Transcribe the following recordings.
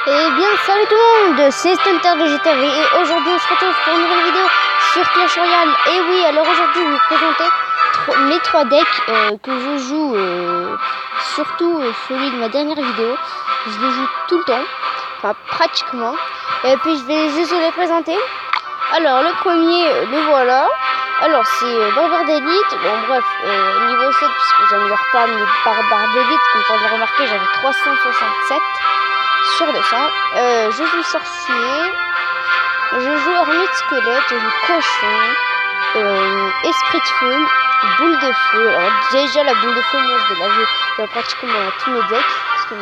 Et bien salut tout le monde, c'est Stunter de GTV et aujourd'hui on se retrouve pour une nouvelle vidéo sur Clash Royale. Et oui, alors aujourd'hui je vais vous présenter mes 3 decks que je joue, surtout celui de ma dernière vidéo. Je les joue tout le temps, enfin pratiquement. Et puis je vais juste vous les présenter. Alors le premier, le voilà. Alors c'est Barbare d'élite, bon bref, niveau 7 puisque j'améliore pas mes barbares d'élite, comme vous l'avez remarqué j'avais 367 sur 200. Je joue sorcier, je joue ermite squelette, je joue cochon, esprit de feu, boule de feu. Alors déjà la boule de feu, moi je vais la jouer dans pratiquement tous mes decks, parce que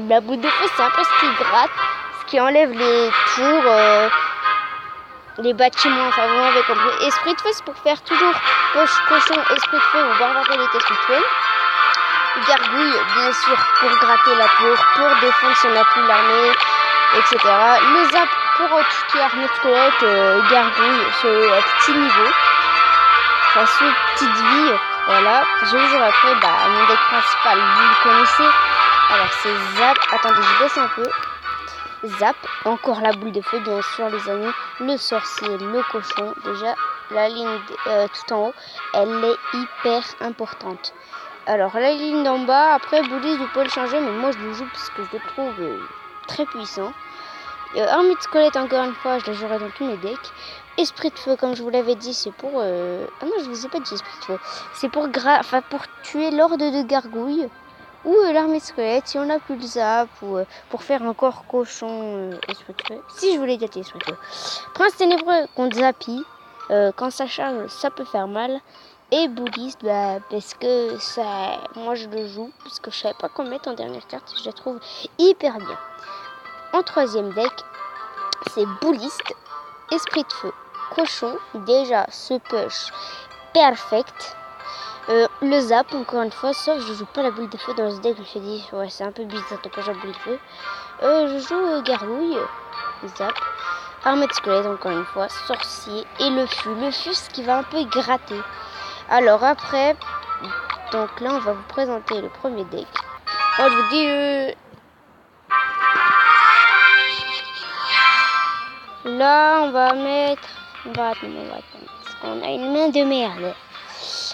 la boule de feu c'est un peu ce qui gratte, ce qui enlève les tours, les bâtiments, enfin vous m'avez compris. Esprit de feu c'est pour faire toujours cochon, esprit de feu ou barbare d'élite, esprit de feu. Gargouille, bien sûr, pour gratter la tour, pour défendre si on n'a plus l'armée, etc. Le zap pour tout ce qui est armée de squelette, gargouille, ce petit niveau, enfin ce petite vie, voilà. Je vous aurai après mon deck principal, vous le connaissez. Alors c'est zap, attendez je baisse un peu. Zap, encore la boule de feu, bien sûr les amis, le sorcier, le cochon. Déjà la ligne tout en haut, elle est hyper importante. Alors la ligne d'en bas, après Bouddhiste vous pouvez le changer, mais moi je le joue parce que je le trouve très puissant. Armée de squelette encore une fois, je la jouerai dans tous mes decks. Esprit de feu, comme je vous l'avais dit, c'est pour... Ah non, je vous ai pas dit esprit de feu. C'est pour, pour tuer l'ordre de gargouille. Ou l'armée de squelette, si on n'a plus le zap, ou pour faire encore cochon, esprit de feu. Si je voulais dire esprit de feu. Prince ténébreux contre Zappy. Quand ça charge, ça peut faire mal. Et bouddhiste, parce que ça, moi je le joue, parce que je savais pas quoi mettre en dernière carte, je la trouve hyper bien. En troisième deck, c'est bouddhiste, esprit de feu, cochon, déjà ce push perfect. Le zap, encore une fois, sauf je joue pas la boule de feu dans ce deck, je me suis dit, ouais c'est un peu bizarre de pas jouer la boule de feu. Je joue gargouille, zap, armée de squelette, encore une fois, sorcier, et le fût ce qui va un peu gratter. Alors après, donc là on va vous présenter le premier deck. Oh, je vous dis, là on va attendre, parce qu'on a une main de merde.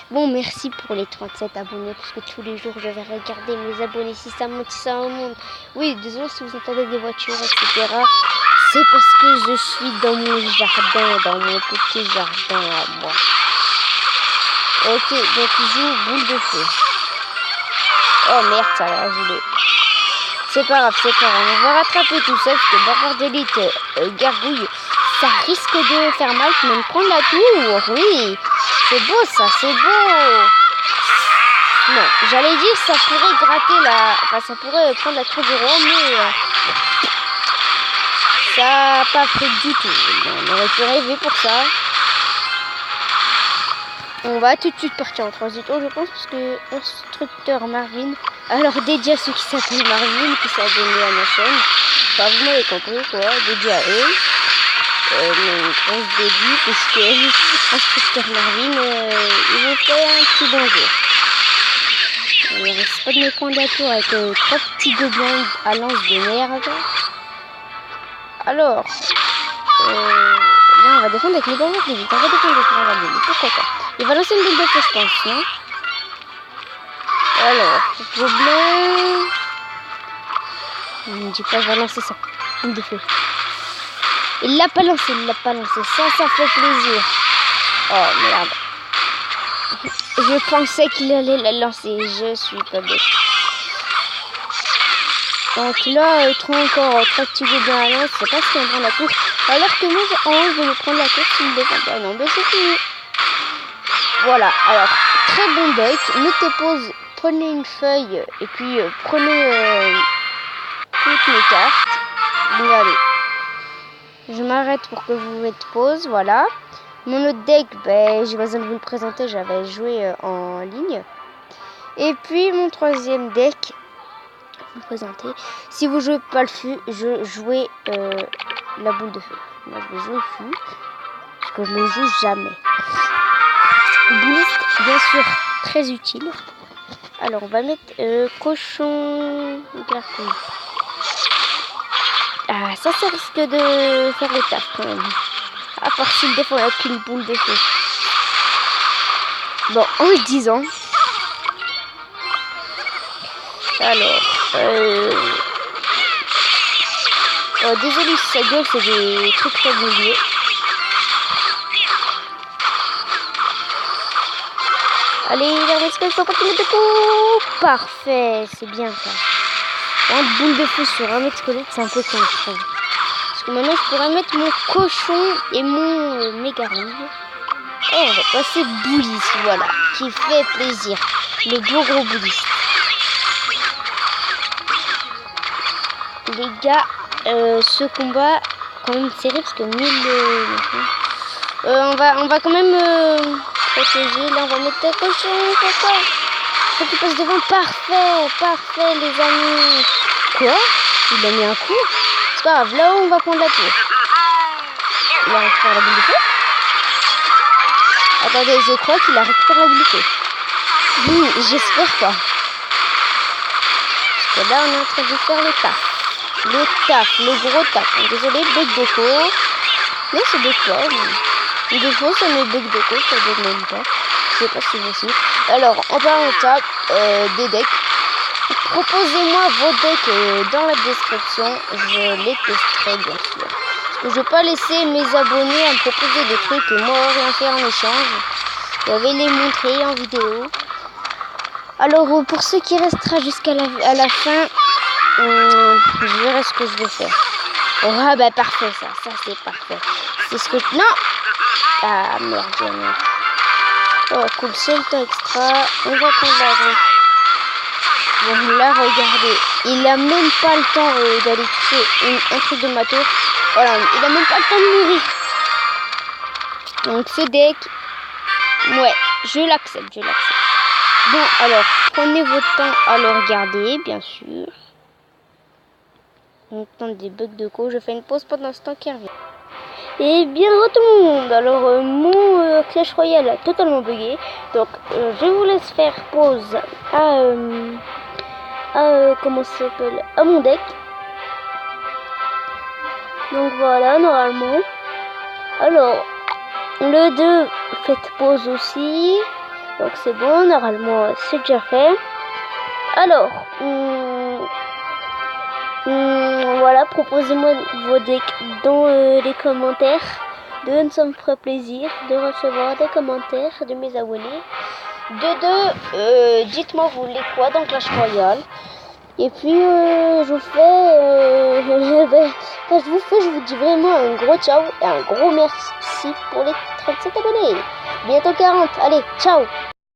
Bon, merci pour les 37 abonnés, parce que tous les jours je vais regarder mes abonnés si ça monte, si ça monte. Oui, désolé si vous entendez des voitures, etc. C'est parce que je suis dans mon jardin, dans mon petit jardin à moi. Ok, donc il joue boule de feu. Oh merde, ça va jouer. C'est pas grave, on va rattraper tout ça, parce que barbare d'élite, gargouille, ça risque de faire mal, même prendre la tour. Oui, c'est beau ça, c'est beau. Non, j'allais dire ça pourrait gratter enfin ça pourrait prendre la tour du roi, mais ça n'a pas pris du tout. On aurait pu rêver pour ça. On va tout de suite partir en transit, je pense, parce que instructeur Marvin, alors dédié à ceux qui s'appellent Marvin, qui sont abonnés à ma chaîne, enfin vous m'avez compris quoi, dédié à eux, on se dédie, puisque instructeur Marvin, ils vont faire un petit bonjour. Il ne reste pas de mes points de la tour avec 3 petits gobelins à lance de merde. Alors, là on va défendre avec les barbares d'élite, on va défendre avec les barbares d'élite, pourquoi pas. Il va lancer une boule de feu, je pense, non? Alors, gobelin... Il me dit pas, je vais lancer ça. Boule de feu. Il l'a pas lancé, ça fait plaisir. Oh merde. Je pensais qu'il allait la lancer, je suis pas bête. Donc là, il trouve encore 3 petits gobelins à lance, je sais pas si on prend la tour. Alors que moi, je vais prendre la tour s'il me défend pas. Non, mais c'est fini. Voilà, alors, très bon deck, mettez pause, prenez une feuille, et puis prenez toutes mes cartes. Donc allez, je m'arrête pour que vous mettez pause, voilà. Mon autre deck, j'ai besoin de vous le présenter, j'avais joué en ligne. Et puis mon troisième deck, je vais vous le présenter. Si vous jouez pas le fût, je jouais la boule de feu. Moi je vais jouer le fût, parce que je ne joue jamais. Boost, bien sûr, très utile. Alors, on va mettre cochon gargouille. ça risque de faire le taf quand même. À part s'il défend avec une boule de feu. Bon, en se disant. Alors, désolé si ça gueule, c'est des trucs familiers. Allez, la risque, il faut pas qu'il mette de coups. Parfait, c'est bien ça. Une boule de feu sur un mec squelette, c'est un peu con, je trouve. Parce que maintenant, je pourrais mettre mon cochon et mon méga rouge. Et on va passer Bullis, voilà, qui fait plaisir. Le beau gros Bullis. Les gars, ce combat, quand même serré, parce que 1000... on va quand même protéger. Là, on va mettre un cochon, pourquoi? Faut qu'il passe devant. Parfait, les amis. Quoi? Il a mis un coup? C'est pas grave, là où on va prendre la tour. Il a récupéré la boule de feu. Attendez, je crois qu'il a récupéré la boule de feu. J'espère pas. Parce que là, on est en train de faire le taf. Le gros taf. Désolé, bec de cours. Non, c'est de quoi? Des fois, ça met bec de cours, ça ne même pas. Je sais pas si vous aussi. Alors, en parlant de ça, des decks. Proposez-moi vos decks dans la description. Je les testerai, bien sûr. Je ne vais pas laisser mes abonnés à me proposer des trucs et moi rien faire en échange. Je vais les montrer en vidéo. Alors pour ceux qui restera jusqu'à la fin, je verrai ce que je vais faire. Oh bah parfait ça c'est parfait. C'est ce que je... Non. Ah merde. Oh cool, c'est le temps extra. On va prendre la grosse. Bon là regardez, il a même pas le temps d'aller toucher un truc de ma tour. Voilà, il a même pas le temps de mourir. Donc ce deck, ouais, je l'accepte. Bon alors, prenez votre temps à le regarder, bien sûr. Donc temps des bugs de co, je fais une pause pendant ce temps qui revient. Et bien tout le monde, alors mon Clash Royale a totalement bugué. Donc je vous laisse faire pause comment ça s'appelle, à mon deck. Donc voilà, normalement. Alors, le 2, faites pause aussi. Donc c'est bon, normalement c'est déjà fait. Alors, voilà, proposez-moi vos decks dans les commentaires. Ça me ferait plaisir de recevoir des commentaires de mes abonnés. Dites-moi vous voulez quoi dans Clash Royale. Et puis je vous dis vraiment un gros ciao et un gros merci pour les 37 abonnés. Bientôt 40, allez, ciao.